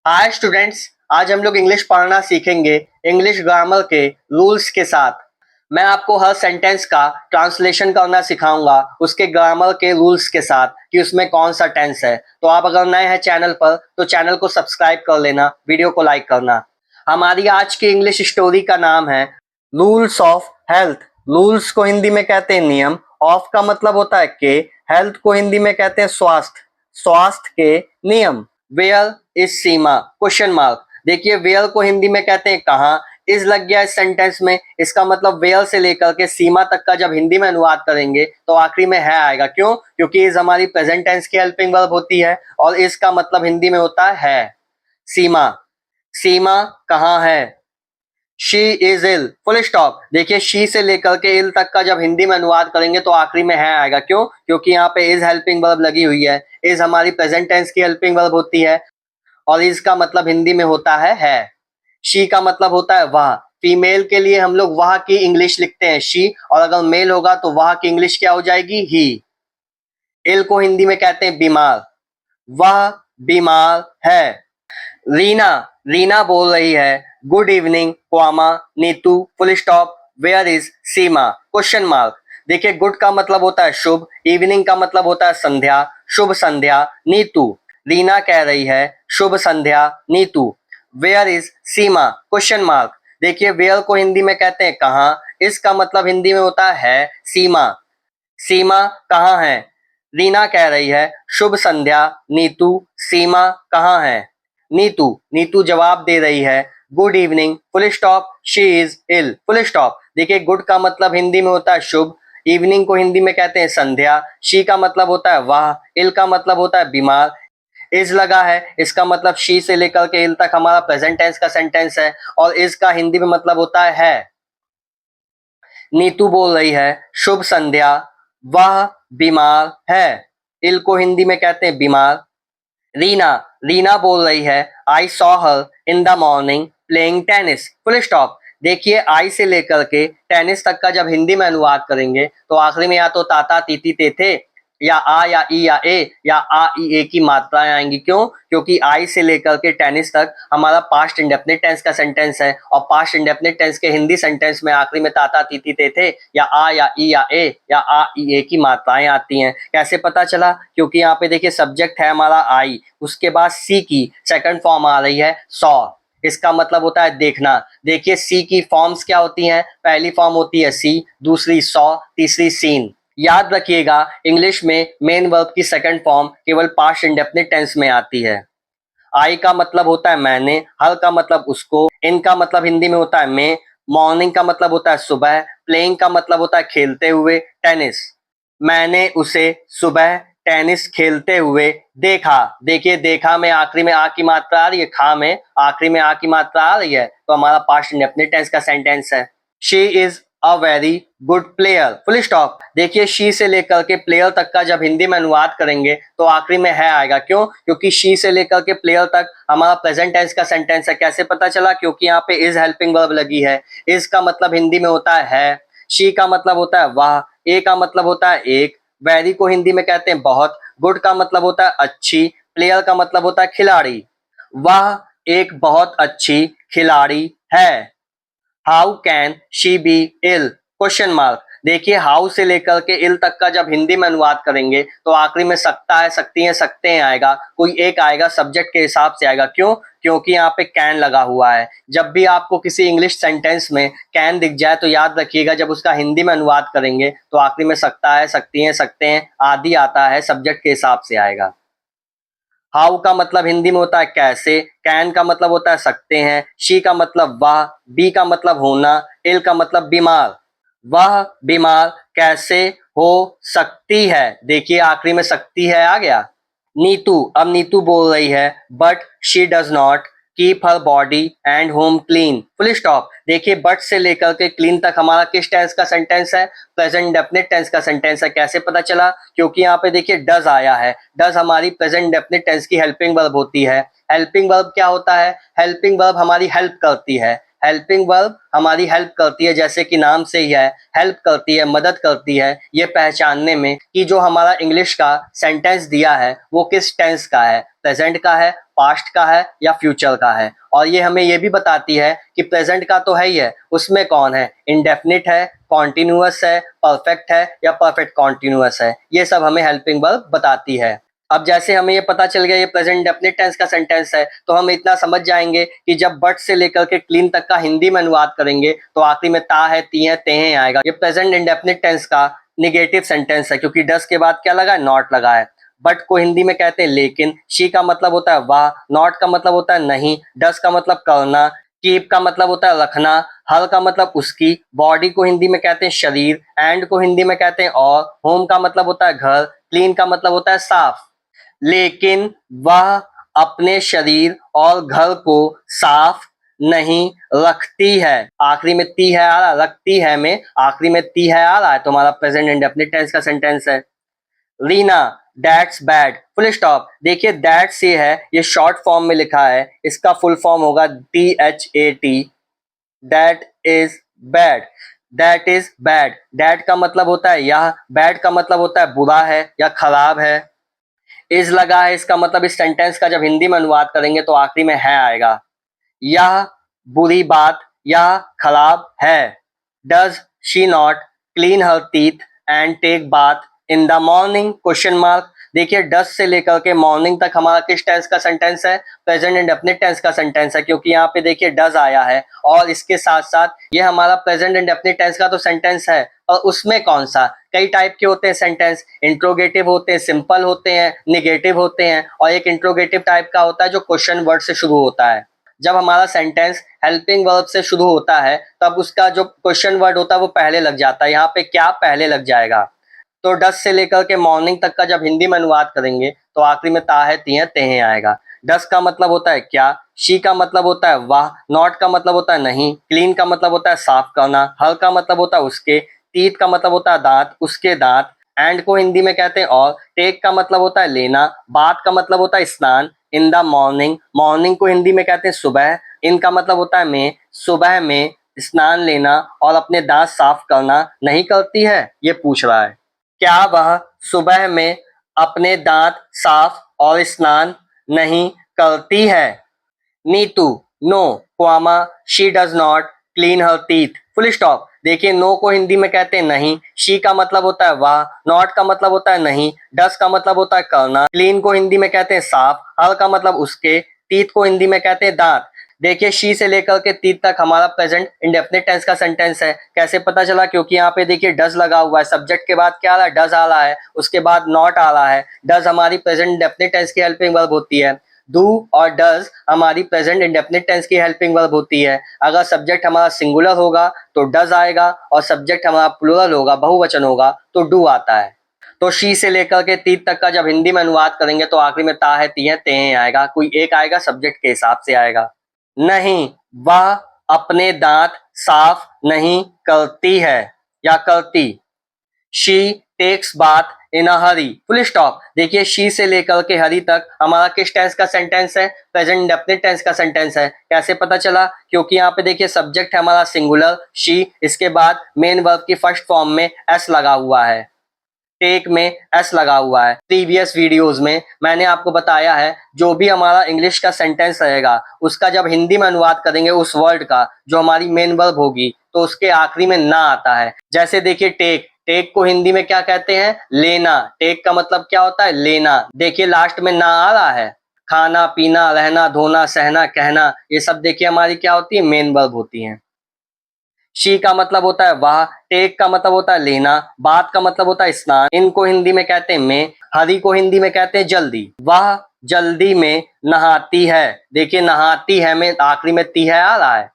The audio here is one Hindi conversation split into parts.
Hi students. आज हम लोग इंग्लिश पढ़ना सीखेंगे इंग्लिश ग्रामर के रूल्स के साथ। मैं आपको हर सेंटेंस का ट्रांसलेशन करना सिखाऊंगा उसके ग्रामर के रूल्स के साथ कि उसमें कौन सा टेंस है। तो आप अगर नए हैं चैनल पर तो चैनल को सब्सक्राइब कर लेना, वीडियो को लाइक करना। हमारी आज की इंग्लिश स्टोरी का नाम है रूल्स ऑफ हेल्थ। रूल्स को हिंदी में कहते हैं नियम। ऑफ का मतलब होता है के, हेल्थ को हिंदी में कहते हैं स्वास्थ्य, स्वास्थ्य के नियम। Where is Seema question mark. देखिए वेयर को हिंदी में कहते हैं कहाँ। इज लग गया इस सेंटेंस में, इसका मतलब वेयर से लेकर के सीमा तक का जब हिंदी में अनुवाद करेंगे तो आखिरी में है आएगा। क्यों? क्योंकि इज हमारी प्रेजेंट टेंस की हेल्पिंग वर्ब होती है और इसका मतलब हिंदी में होता है सीमा। सीमा कहाँ है? She is ill full stop. देखिए शी से लेकर के इल तक का जब हिंदी में अनुवाद करेंगे तो आखिरी में है आएगा। क्यों? क्योंकि यहाँ पे इज हेल्पिंग वर्ब लगी हुई है। इज हमारी प्रेजेंट टेंस की हेल्पिंग वर्ब होती है और इसका मतलब हिंदी में होता है। शी का मतलब होता है वह। फीमेल के लिए हम लोग वह की इंग्लिश लिखते हैं शी, और अगर मेल होगा तो वह की इंग्लिश क्या हो जाएगी? ही। इल को हिंदी में कहते हैं बीमार। वह बीमार है। रीना, रीना बोल रही है good evening comma Neetu full stop where is Seema question mark. देखिए गुड का मतलब होता है शुभ, इवनिंग का मतलब होता है संध्या, शुभ संध्या नीतू। रीना कह रही है शुभ संध्या Neetu. Where is Seema question mark. देखिए वेयर को हिंदी में कहते हैं कहाँ, इसका मतलब हिंदी में होता है सीमा। सीमा कहाँ है? रीना कह रही है शुभ संध्या नीतू। सीमा कहाँ है? नीतू, नीतू जवाब दे रही है good evening full stop she is ill full stop. देखिए गुड का मतलब हिंदी में होता है शुभ, इवनिंग को हिंदी में कहते हैं संध्या, शी का मतलब होता है वह, इल का मतलब होता है बीमार। इज लगा है, इसका मतलब शी से लेकर के इल तक हमारा प्रेजेंट टेंस का सेंटेंस है और इज का हिंदी में मतलब होता है। नीतू बोल रही है शुभ संध्या, वह बीमार है। इल को हिंदी में कहते हैं बीमार। रीना, रीना बोल रही है I saw her in the morning playing tennis full stop. देखिए आई से लेकर के टेनिस तक का जब हिंदी में अनुवाद करेंगे तो आखिरी में या तो ताता तीती तेथे या आ या ई या ए या आ ई ए की मात्राएं आएंगी। क्यों? क्योंकि आई से लेकर के टेनिस तक हमारा पास्ट इंडेफिनिट टेंस का सेंटेंस है और पास्ट इंडेफिनिट टेंस के हिंदी सेंटेंस में आखिरी में ताता तीती तेथे या आ या ई या ए या आ ई ए की मात्राएं आती हैं। कैसे पता चला? क्योंकि यहाँ पे देखिए सब्जेक्ट है हमारा आई, उसके बाद सी की सेकंड फॉर्म आ रही है सॉ, इसका मतलब होता है देखना। देखिए सी की फॉर्म्स क्या होती हैं? पहली फॉर्म होती है सी, दूसरी सॉ, तीसरी सीन। याद रखिएगा इंग्लिश में मेन वर्ब की सेकंड फॉर्म केवल पास्ट इंडेफिनिट टेंस में आती है। आई का मतलब होता है मैंने, हर का मतलब उसको, इन का मतलब हिंदी में होता है मैं, मॉर्निंग का मतलब होता है सुबह, प्लेइंग का मतलब होता है खेलते हुए, टेनिस। मैंने उसे सुबह टेनिस खेलते हुए देखा। देखिए देखा में आखिरी में आ की मात्रा आ रही है, खा में आखिरी में आ की मात्रा आ रही है, तो हमारा पास्ट इंडेफिनिट टेंस का सेंटेंस है। She is a very good player full stop. देखिए शी से लेकर के प्लेयर तक का जब हिंदी में अनुवाद करेंगे तो आखिरी में है आएगा। क्यों? क्योंकि शी से लेकर के प्लेयर तक हमारा प्रेजेंट टेंस का सेंटेंस है। कैसे पता चला? क्योंकि यहाँ पे इज हेल्पिंग वर्ब लगी है। इज का मतलब हिंदी में होता है, शी का मतलब होता है वह, ए का मतलब होता है एक, वेरी को हिंदी में कहते हैं बहुत, गुड का मतलब होता है अच्छी, प्लेयर का मतलब होता है खिलाड़ी। वह एक बहुत अच्छी खिलाड़ी है। How can she be ill question mark. देखिए हाउ से लेकर के इल तक का जब हिंदी में अनुवाद करेंगे तो आखिरी में सकता है, सकती है, सकते हैं आएगा, कोई एक आएगा, सब्जेक्ट के हिसाब से आएगा। क्यों? क्योंकि यहाँ पे कैन लगा हुआ है। जब भी आपको किसी इंग्लिश सेंटेंस में कैन दिख जाए तो याद रखिएगा जब उसका हिंदी में अनुवाद करेंगे तो आखिरी में सकता है, सकती है, सकते हैं आदि आता है, सब्जेक्ट के हिसाब से आएगा। हाउ का मतलब हिंदी में होता है कैसे, कैन का मतलब होता है सकते हैं, शी का मतलब वह, बी का मतलब होना, इल का मतलब बीमार। वह बीमार कैसे हो सकती है? देखिए आखिरी में सकती है आ गया। नीतू, अब नीतू बोल रही है but she does not keep her body and home clean full stop. देखिए बट से लेकर के क्लीन तक हमारा किस टेंस का सेंटेंस है? प्रेजेंट डेफिनेट टेंस का सेंटेंस है। कैसे पता चला? क्योंकि यहाँ पे देखिए डज आया है। डज हमारी प्रेजेंट डेफिनेट टेंस की हेल्पिंग वर्ब होती है। हेल्पिंग वर्ब क्या होता है? हेल्पिंग वर्ब हमारी हेल्प करती है। हेल्पिंग वर्ब हमारी हेल्प करती है, जैसे कि नाम से ही है, हेल्प करती है, मदद करती है ये पहचानने में कि जो हमारा इंग्लिश का सेंटेंस दिया है वो किस टेंस का है, प्रेजेंट का है, पास्ट का है या फ्यूचर का है। और ये हमें ये भी बताती है कि प्रेजेंट का तो है ही है, उसमें कौन है, इंडेफिनिट है, कॉन्टिन्यूअस है, परफेक्ट है या परफेक्ट कॉन्टिन्यूअस है, ये सब हमें हेल्पिंग वर्ब बताती है। अब जैसे हमें ये पता चल गया ये प्रेजेंट डेफिनेट टेंस का सेंटेंस है, तो हम इतना समझ जाएंगे कि जब बट से लेकर के क्लीन तक का हिंदी में अनुवाद करेंगे तो आखिरी में ता है, ती है, ते हैं आएगा। ये प्रेजेंट इंडेफिनिट टेंस का निगेटिव सेंटेंस है, क्योंकि डस के बाद क्या लगा है, नॉट लगा है। बट को हिंदी में कहते हैं लेकिन, शी का मतलब होता है वाह, नॉट का मतलब होता है नहीं, डस का मतलब करना, कीप का मतलब होता है रखना, हर का मतलब उसकी, बॉडी को हिंदी में कहते हैं शरीर, एंड को हिंदी में कहते हैं और, होम का मतलब होता है घर, क्लीन का मतलब होता है साफ। लेकिन वह अपने शरीर और घर को साफ नहीं रखती है। आखिरी में ती है आ रहा, रखती है में आखिरी में ती है आ रहा है, तो हमारा प्रेजेंट इंडेफिनिट टेंस का सेंटेंस है। Reena that's bad, full stop. देखिए दैट्स ये है, ये शॉर्ट फॉर्म में लिखा है, इसका फुल फॉर्म होगा DHAT, that is bad. That is bad, that का मतलब होता है यह, बैड का मतलब होता है बुरा है या खराब है। इज लगा है, इसका मतलब इस सेंटेंस का जब हिंदी में अनुवाद करेंगे तो आखिरी में है आएगा। यह बुरी बात, यह खराब है। Does she not clean her teeth and take bath in the morning, question mark. देखिए डज से लेकर के मॉर्निंग तक हमारा किस टेंस का सेंटेंस है, प्रेजेंट इंडेफिनिट टेंस का सेंटेंस है, क्योंकि यहाँ पे देखिए डज आया है और इसके साथ साथ ये हमारा प्रेजेंट इंडेफिनिट टेंस का तो सेंटेंस है। और उसमें कौन सा, कई टाइप के होते हैं सेंटेंस, इंट्रोगेटिव होते हैं, सिंपल होते हैं, निगेटिव होते हैं, और एक इंट्रोगेटिव टाइप का होता है जो क्वेश्चन वर्ड से शुरू होता है। जब हमारा सेंटेंस हेल्पिंग वर्ब से शुरू होता है तब उसका जो क्वेश्चन वर्ड होता है वो पहले लग जाता है, यहाँ पे क्या पहले लग जाएगा। तो डस से लेकर के मॉर्निंग तक का जब हिंदी में अनुवाद करेंगे तो आखिरी में ता है, ती है, ते हैं आएगा। डस का मतलब होता है क्या, शी का मतलब होता है वाह, नॉट का मतलब होता है नहीं, क्लीन का मतलब होता है साफ करना, हर का मतलब होता है उसके, टीथ का मतलब होता है दांत, उसके दांत, एंड को हिंदी में कहते हैं और, टेक का मतलब होता है लेना, बात का मतलब होता है स्नान, इन द मॉर्निंग, मॉर्निंग को हिंदी में कहते हैं सुबह, इन का मतलब होता है में, सुबह में स्नान लेना और अपने दांत साफ करना नहीं करती है, ये पूछ रहा है। क्या वह सुबह में अपने दांत साफ और स्नान नहीं करती है। Neetu no, comma she does not clean her teeth, full stop. देखिए नो को हिंदी में कहते हैं नहीं, शी का मतलब होता है वाह, नॉट का मतलब होता है नहीं, डस का मतलब होता है करना, क्लीन को हिंदी में कहते हैं साफ, हर का मतलब उसके, टीथ को हिंदी में कहते हैं दांत। देखिए शी से लेकर के टीथ तक हमारा प्रेजेंट इंडेफिनिट टेंस का सेंटेंस है। कैसे पता चला, क्योंकि यहाँ पे देखिए डज लगा हुआ है, सब्जेक्ट के बाद क्या आ रहा है, डज आ रहा है, उसके बाद नॉट आ रहा है। डज हमारी प्रेजेंट इंडेफिनिट टेंस की हेल्पिंग वर्ब होती है, डू और डज हमारी प्रेजेंट इंडेफिनिट टेंस की हेल्पिंग वर्ब होती है। अगर सब्जेक्ट हमारा सिंगुलर होगा तो डज आएगा और सब्जेक्ट हमारा प्लूरल होगा, बहुवचन होगा, तो डू आता है। तो शी से लेकर के ती तक का जब हिंदी में अनुवाद करेंगे तो आखिरी में ता है, ती है, ते हैं आएगा, कोई एक आएगा, सब्जेक्ट के हिसाब से आएगा। नहीं, वह अपने दांत साफ नहीं करती है या करती। She takes bath in a hurry, full stop. देखिए शी से लेकर के हरी तक हमारा किस टेंस का सेंटेंस है, प्रेजेंट इंडेफिनिट टेंस का सेंटेंस है। कैसे पता चला, क्योंकि यहाँ पे देखिए सब्जेक्ट है हमारा सिंगुलर शी, इसके बाद मेन वर्ब की फर्स्ट फॉर्म में एस लगा हुआ है, टेक में एस लगा हुआ है। प्रीवियस वीडियोस में मैंने आपको बताया है जो भी हमारा इंग्लिश का सेंटेंस रहेगा उसका जब हिंदी में अनुवाद करेंगे उस वर्ड का जो हमारी मेन वर्ब होगी तो उसके आखिरी में ना आता है। जैसे देखिए टेक, टेक को हिंदी में क्या कहते हैं, लेना, टेक का मतलब क्या होता है, लेना। देखिए लास्ट में ना आ रहा है, खाना पीना रहना धोना सहना कहना, ये सब देखिए हमारी क्या होती है, मेन वर्ब होती है। शी का मतलब होता है वह, टेक का मतलब होता है लेना, बात का मतलब होता है स्नान, इनको हिंदी में कहते हैं में, हरी को हिंदी में कहते हैं जल्दी। वह जल्दी में नहाती है, देखिए नहाती है में आखिरी में ती है आ रहा है।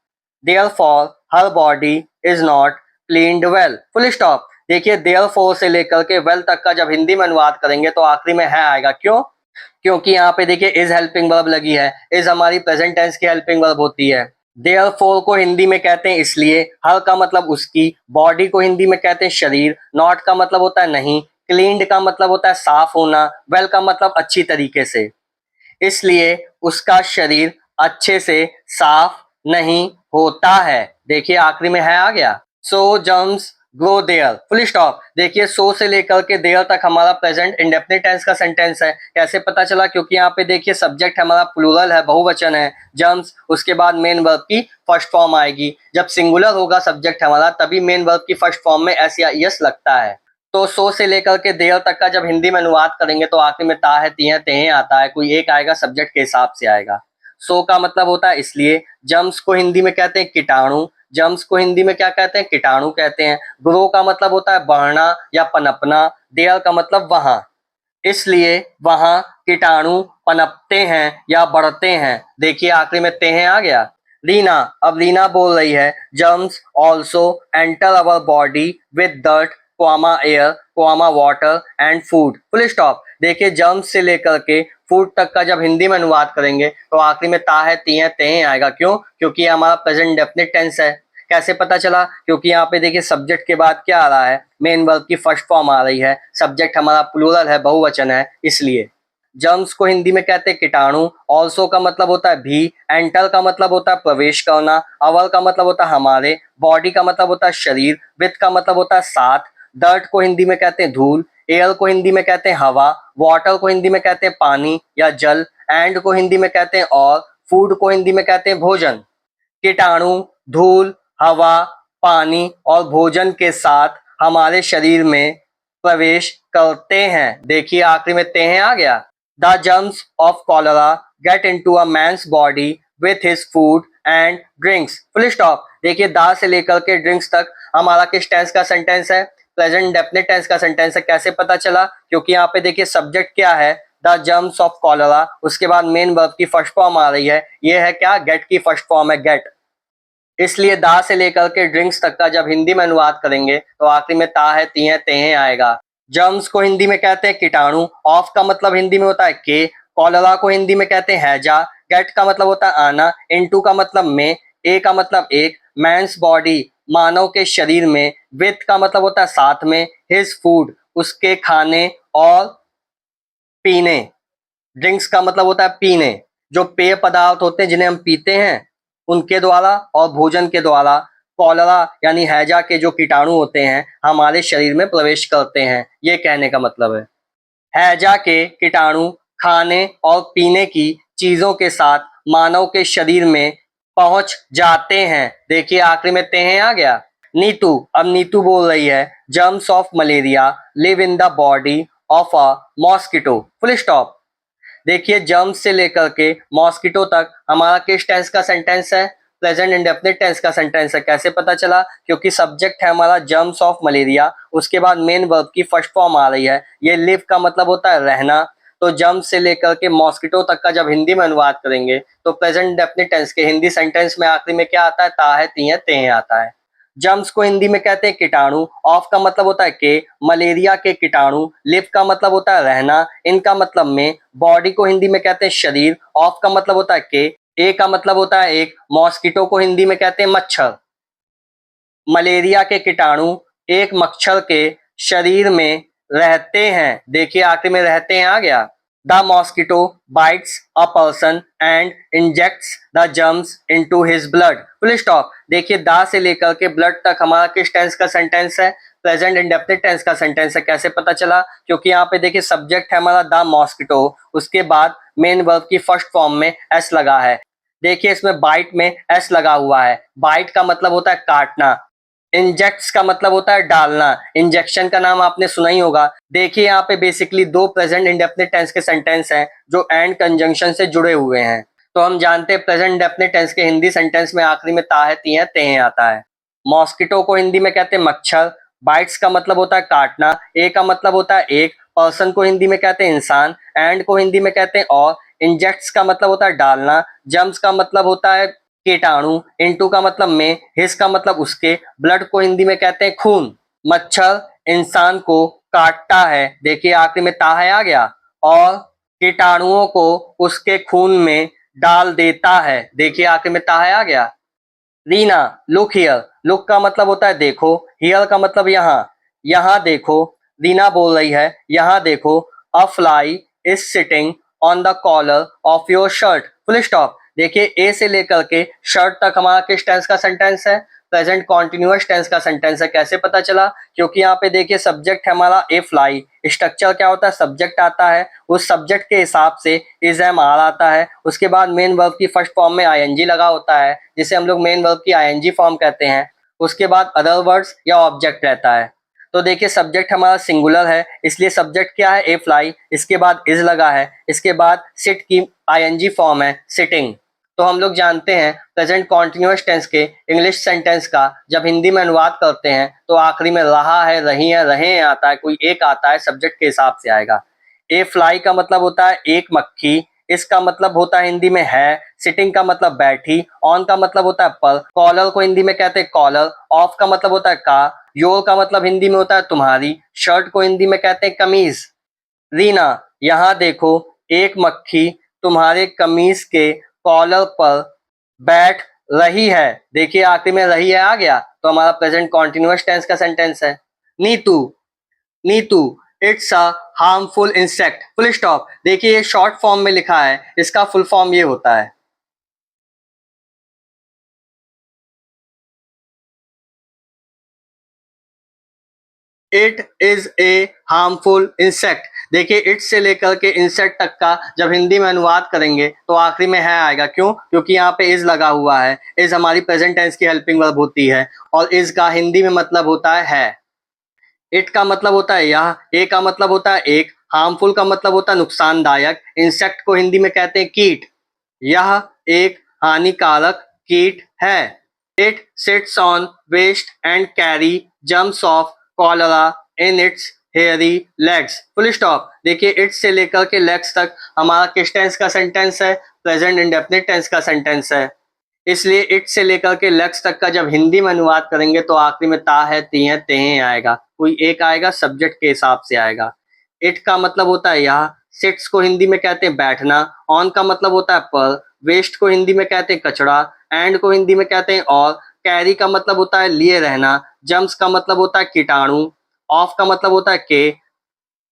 Therefore her body is not cleaned well, full stop. देखिए therefore से लेकर के well तक का जब हिंदी में अनुवाद करेंगे तो आखिरी में है आएगा, क्यों, क्योंकि यहाँ पे देखिए इज हेल्पिंग वर्ब लगी है, इज हमारी प्रेजेंट टेंस की हेल्पिंग वर्ब होती है। देयरफॉर को हिंदी में कहते हैं इसलिए, हर का मतलब उसकी, बॉडी को हिंदी में कहते हैं शरीर, नॉट का मतलब होता है नहीं, क्लीन्ड का मतलब होता है साफ होना, वेल का मतलब अच्छी तरीके से, इसलिए उसका शरीर अच्छे से साफ नहीं होता है। देखिए आखिरी में है आ गया। So germs grow there, full stop. देखिए सो से लेकर के देयर तक हमारा प्रेजेंट इंडेफिनिट टेंस का सेंटेंस है। कैसे पता चला? क्योंकि यहाँ पे देखिए सब्जेक्ट हमारा प्लूरल है, बहुवचन है, जर्म्स, उसके बाद मेन वर्ब की फर्स्ट फॉर्म आएगी। जब सिंगुलर होगा सब्जेक्ट हमारा तभी मेन वर्ब की फर्स्ट फॉर्म में एस या यस लगता है। तो सो से लेकर के देयर तक का जब हिंदी में अनुवाद करेंगे तो आखिर में ता है, ती है, तेहे आता है, कोई एक आएगा, सब्जेक्ट के हिसाब से आएगा। सो का मतलब होता है इसलिए। जर्म्स को हिंदी में कहते हैं कीटाणु, जर्म्स को हिंदी में क्या कहते हैं? कीटाणु कहते हैं। ग्रो का मतलब होता है बढ़ना या पनपना, देयर का मतलब वहां, इसलिए वहां कीटाणु पनपते हैं या बढ़ते हैं। देखिए आखिरी में तेहे आ गया। रीना, अब रीना बोल रही है, germs also enter our body with dirt, comma air, comma water and food, full stop. देखिए जर्म्स से लेकर के फूड तक का जब हिंदी में अनुवाद करेंगे तो आखिरी में ता है, ती है, तेहे आएगा। क्यों? क्योंकि ये हमारा प्रेजेंट डेफिनिट टेंस है। कैसे पता चला? क्योंकि यहाँ पे देखिए सब्जेक्ट के बाद क्या आ रहा है? मेन वर्ब की फर्स्ट फॉर्म आ रही है। सब्जेक्ट हमारा प्लूरल है, बहुवचन है, इसलिए। जर्म्स को हिंदी में कहते हैं कीटाणु। ऑल्सो का मतलब होता है भी, एंटर का मतलब होता है प्रवेश करना, अवर का मतलब होता है हमारे, बॉडी का मतलब होता है शरीर, विथ का मतलब होता है साथ, डर्ट को हिंदी में कहते हैं धूल, एयर को हिंदी में कहते हैं हवा, वाटर को हिंदी में कहते हैं पानी या जल, एंड को हिंदी में कहते हैं और, फूड को हिंदी में कहते हैं भोजन। कीटाणु, धूल, हवा, पानी और भोजन के साथ हमारे शरीर में प्रवेश करते हैं। देखिए आखिरी में तेहे आ गया। The germs of cholera get into a man's body with his food and drinks, full stop. देखिए दा से लेकर के ड्रिंक्स तक हमारा किस टेंस का सेंटेंस है? प्रेजेंट डेफिनिट टेंस का सेंटेंस है। कैसे पता चला? क्योंकि यहाँ पे देखिए सब्जेक्ट क्या है? द जर्म्स ऑफ कॉलरा, उसके बाद मेन वर्ब की फर्स्ट फॉर्म आ रही है, ये है क्या? गेट की फर्स्ट फॉर्म है, गेट। इसलिए दा से लेकर के ड्रिंक्स तक का जब हिंदी में अनुवाद करेंगे तो आखिरी में ता है, ती है, तेहे आएगा। जर्म्स को हिंदी में कहते हैं कीटाणु। ऑफ का मतलब हिंदी में होता है के, कॉलरा को हिंदी में कहते हैं हैजा, गेट का मतलब होता है आना, इनटू का मतलब में, ए का मतलब एक, मैंस बॉडी मानव के शरीर में, विथ का मतलब होता है साथ में, हिज फूड उसके खाने और पीने, ड्रिंक्स का मतलब होता है पीने, जो पेय पदार्थ होते हैं जिन्हें हम पीते हैं उनके द्वारा, और भोजन के द्वारा कॉलरा यानी हैजा के जो कीटाणु होते हैं हमारे शरीर में प्रवेश करते हैं, ये कहने का मतलब है। हैजा के कीटाणु खाने और पीने की चीजों के साथ मानव के शरीर में पहुंच जाते हैं। देखिए आखिरी में तेहे आ गया। नीतू, अब नीतू बोल रही है, germs of malaria live in the body of a mosquito, full stop. देखिए जर्म्स से लेकर के मॉस्किटो तक हमारा किस टेंस का सेंटेंस है? प्रेजेंट इंडेफिनिट टेंस का सेंटेंस है। कैसे पता चला? क्योंकि सब्जेक्ट है हमारा जर्म्स ऑफ मलेरिया, उसके बाद मेन वर्ब की फर्स्ट फॉर्म आ रही है, ये लिव का मतलब होता है रहना। तो जर्म्स से लेकर के मॉस्किटो तक का जब हिंदी में अनुवाद करेंगे तो प्रेजेंट इंडेफिनिट टेंस के हिंदी सेंटेंस में आखिरी में क्या आता है? ता है, ती है, तेहे आता है। जर्म्स को हिंदी में कहते हैं कीटाणु। ऑफ का मतलब होता है के, मलेरिया के कीटाणु, लिव का मतलब होता है रहना, इनका मतलब में, बॉडी को हिंदी में कहते हैं शरीर, ऑफ का मतलब होता है के, ए का मतलब होता है एक, मॉस्किटो को हिंदी में कहते हैं मच्छर। मलेरिया के कीटाणु एक मच्छर के शरीर में रहते हैं। देखिए आखिर में रहते हैं आ गया। The mosquito bytes a person and injects the germs into his blood, full stop. देखिए दा से लेकर के ब्लड तक हमारा किस टेंस का सेंटेंस है? प्रेजेंट इंडेफिनिट टेंस का सेंटेंस है। कैसे पता चला? क्योंकि यहाँ पे देखिए सब्जेक्ट है हमारा द मॉस्किटो, उसके बाद मेन वर्ब की फर्स्ट फॉर्म में एस लगा है। देखिए इसमें बाइट में एस लगा हुआ है। बाइट का मतलब होता है काटना, इंजेक्ट्स का मतलब होता है डालना, इंजेक्शन का नाम आपने सुना ही होगा। देखिए यहाँ पे बेसिकली दो प्रेजेंट इंडेफिनिट टेंस के सेंटेंस हैं जो एंड कंजंक्शन से जुड़े हुए हैं। तो हम जानते हैं प्रेजेंट इंडेफिनिट टेंस के हिंदी सेंटेंस में आखिरी में ता है, ती है, तेहे आता है। मॉस्किटो को हिंदी में कहते हैं मच्छर, बाइट्स का मतलब होता है काटना, ए का मतलब होता है एक, पर्सन को हिंदी में कहते हैं इंसान, एंड को हिंदी में कहते हैं और, इंजेक्ट्स का मतलब होता है डालना, जर्म्स का मतलब होता है कीटाणु, इनटू का मतलब में, हिस का मतलब उसके, ब्लड को हिंदी में कहते हैं खून। मच्छर इंसान को काटता है, देखिए आखिरी में ता है आ गया, और कीटाणुओं को उसके खून में डाल देता है। देखिए आखिरी में ता है आ गया। रीना, लुक हियर, लुक का मतलब होता है देखो, हियर का मतलब यहाँ, यहाँ देखो। रीना बोल रही है, यहाँ देखो, a fly is sitting on the collar of your shirt, full stop. देखिए ए से लेकर के शर्ट तक हमारा किस टेंस का सेंटेंस है, प्रेजेंट कॉन्टिन्यूअस टेंस का सेंटेंस है। कैसे पता चला, क्योंकि यहाँ पे देखिए सब्जेक्ट है हमारा ए फ्लाई, स्ट्रक्चर क्या होता है, सब्जेक्ट आता है, उस सब्जेक्ट के हिसाब से इज एम आर आता है, उसके बाद मेन वर्ब की फर्स्ट फॉर्म में आईएनजी लगा होता है जिसे हम लोग मेन वर्ब की आईएनजी फॉर्म कहते हैं, उसके बाद अदर वर्ड्स या ऑब्जेक्ट रहता है। तो देखिए सब्जेक्ट हमारा सिंगुलर है, इसलिए सब्जेक्ट क्या है, ए फ्लाई, इसके बाद इज लगा है, इसके बाद सिट की आईएनजी फॉर्म है सिटिंग। तो हम लोग जानते हैं प्रेजेंट कॉन्टिन्यूअस टेंस के इंग्लिश सेंटेंस का जब हिंदी में अनुवाद करते हैं तो आखिरी में रहा है, रही है, रहे हैं आता है, कोई एक आता है, सब्जेक्ट के हिसाब से आएगा। ए फ्लाई का मतलब होता है एक मक्खी, इसका मतलब होता है हिंदी में है, सिटिंग का मतलब बैठी, ऑन का मतलब होता है पर, कॉलर को हिंदी में कहते हैं कॉलर, ऑफ का मतलब होता है का, योर का मतलब हिंदी में होता है तुम्हारी, शर्ट को हिंदी में कहते हैं कमीज। रीना, यहाँ देखो एक मक्खी तुम्हारे कमीज के कॉलर पर बैठ रही है। देखिए आखिरी में रही है आ गया तो हमारा प्रेजेंट कॉन्टिन्यूअस टेंस का सेंटेंस है। Neetu, Neetu it's a harmful insect, full stop. देखिए ये शॉर्ट फॉर्म में लिखा है, इसका फुल फॉर्म ये होता है। It is a harmful insect. देखिए इट से लेकर के इंसेक्ट तक का जब हिंदी में अनुवाद करेंगे तो आखिरी में है आएगा, क्यों, क्योंकि यहाँ पे इज लगा हुआ है। इज हमारी प्रेजेंट टेंस की हेल्पिंग वर्ब होती है और इज का हिंदी में मतलब होता है। इट का मतलब होता है यह, ए का मतलब होता है एक, हार्मफुल का मतलब होता है नुकसानदायक, इंसेक्ट को हिंदी में कहते हैं कीट, यह एक हानिकारक कीट है। It sits on waste and carry germs of cholera in its hairy legs, full stop. देखिए इट से लेकर के लेग्स तक हमारा किस टेंस का सेंटेंस है, प्रेजेंट इंडेफिनिट टेंस का सेंटेंस है। इसलिए इट से लेकर के लेग्स तक का जब हिंदी में अनुवाद करेंगे तो आखिरी में ता है, ती है, ते हैं आएगा, कोई एक आएगा, सब्जेक्ट के हिसाब से आएगा। इट का मतलब होता है यह, सिट्स को हिंदी में कहते हैं बैठना, ऑन का मतलब होता है पर, वेस्ट को हिंदी में कहते हैं कचरा, एंड को हिंदी में कहते हैं और, कैरी का मतलब होता है लिए रहना, जम्स का मतलब होता है कीटाणु, ऑफ का मतलब होता है के,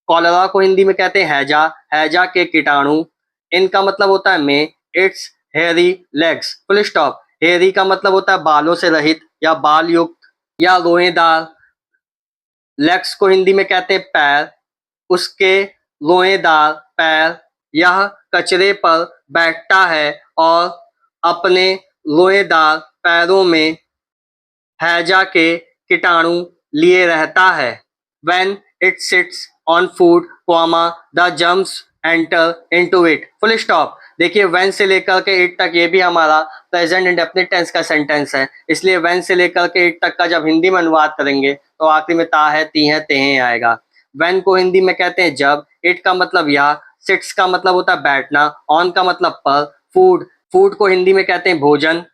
कॉलरा को हिंदी में कहते हैं हैजा, हैजा के कीटाणु, इनका मतलब होता है में, it's hairy legs, full stop. Hairy का मतलब होता है बालों से रहित या बाल युक्त या रोएदार, लेग्स को हिंदी में कहते हैं पैर, उसके रोएदार पैर, यह कचरे पर बैठता है और अपने रोएदार पैरों में हैजा के कीटाणु लिए रहता है। When it sits on food, the germs enter into it. Full stop. देखिए when से लेकर के it तक ये भी हमारा प्रेजेंट इंडेफिनिट टेंस का सेंटेंस है, इसलिए when से लेकर के it तक का जब हिंदी में अनुवाद करेंगे तो आखिरी में ता है, ती है, ते हैं आएगा। when को हिंदी में कहते हैं जब, it का मतलब यह, sits का मतलब होता है बैठना, on का मतलब पर, food, food को हिंदी में कहते हैं भोजन,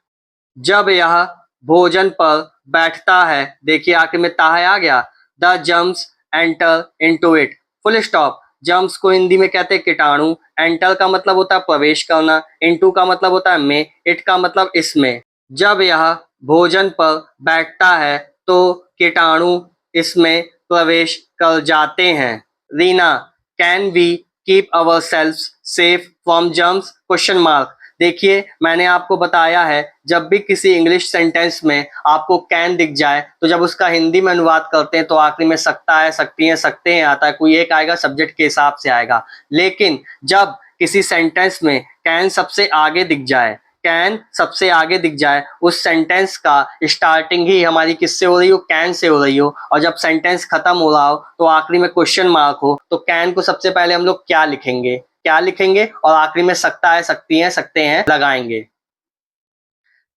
जब यह भोजन पर बैठता है, देखिए आखिर में ता है आ गया, the germs enter into it, full stop. Germs को हिंदी में कहते हैं कीटाणु, एंटर का मतलब होता है प्रवेश करना, इनटू का मतलब होता है में, इट का मतलब इसमें। जब यह भोजन पर बैठता है तो कीटाणु इसमें प्रवेश कर जाते हैं। Reena, can we keep our self safe from germs, question mark. देखिए मैंने आपको बताया है जब भी किसी इंग्लिश सेंटेंस में आपको कैन दिख जाए तो जब उसका हिंदी में अनुवाद करते हैं तो आखिरी में सकता है, सकती है, सकते हैं आता है, कोई एक आएगा, सब्जेक्ट के हिसाब से आएगा। लेकिन जब किसी सेंटेंस में कैन सबसे आगे दिख जाए, कैन सबसे आगे दिख जाए, उस सेंटेंस का स्टार्टिंग ही हमारी किससे हो रही हो, कैन से हो रही हो, और जब सेंटेंस खत्म हो रहा हो तो आखिरी में क्वेश्चन मार्क हो, तो कैन को सबसे पहले हम लोग क्या लिखेंगे, क्या लिखेंगे, और आखिरी में सकता है, सकती है, सकते हैं लगाएंगे।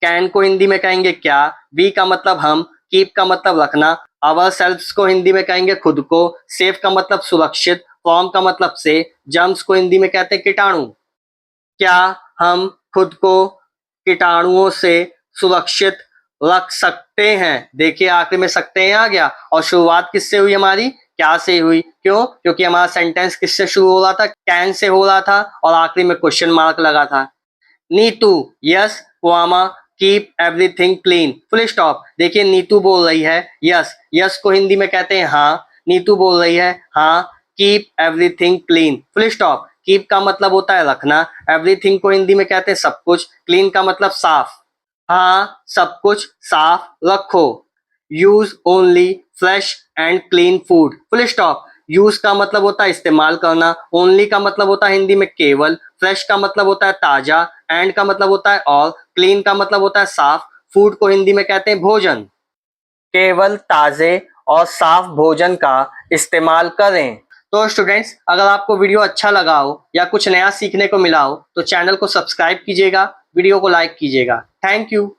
कैन को हिंदी में कहेंगे क्या, वी का मतलब हम, कीप का मतलब रखना, अवर सेल्फ्स को हिंदी में कहेंगे खुद को, सेफ का मतलब सुरक्षित, फ्रॉम का मतलब से, जर्म्स को हिंदी में कहते हैं कीटाणु। क्या हम खुद को कीटाणुओं से सुरक्षित रख सकते हैं, देखिए आखिर में सकते हैं आ गया, और शुरुआत किससे हुई हमारी, क्या से हुई, क्यों, क्योंकि हमारा सेंटेंस किससे शुरू हो रहा था, कैन से हो रहा था, और आखिरी में क्वेश्चन मार्क लगा था। Neetu, yes, Vama, keep everything clean, full stop. देखिए नीतू बोल रही है यस, यस को हिंदी में कहते हैं हाँ, नीतू बोल रही है हाँ, keep everything clean, full stop. Keep का मतलब होता है रखना, एवरीथिंग को हिंदी में कहते हैं सब कुछ, क्लीन का मतलब साफ, हाँ सब कुछ साफ रखो। Use only fresh and clean food, full stop. Use का मतलब होता है इस्तेमाल करना, ओनली का मतलब होता है हिंदी में केवल, फ्रेश का मतलब होता है ताजा, एंड का मतलब होता है और, क्लीन का मतलब होता है साफ, फूड को हिंदी में कहते हैं भोजन। केवल ताजे और साफ भोजन का इस्तेमाल करें। तो स्टूडेंट्स, अगर आपको वीडियो अच्छा लगा हो या कुछ नया सीखने को मिला हो तो चैनल को सब्सक्राइब कीजिएगा, वीडियो को लाइक कीजिएगा। Thank you.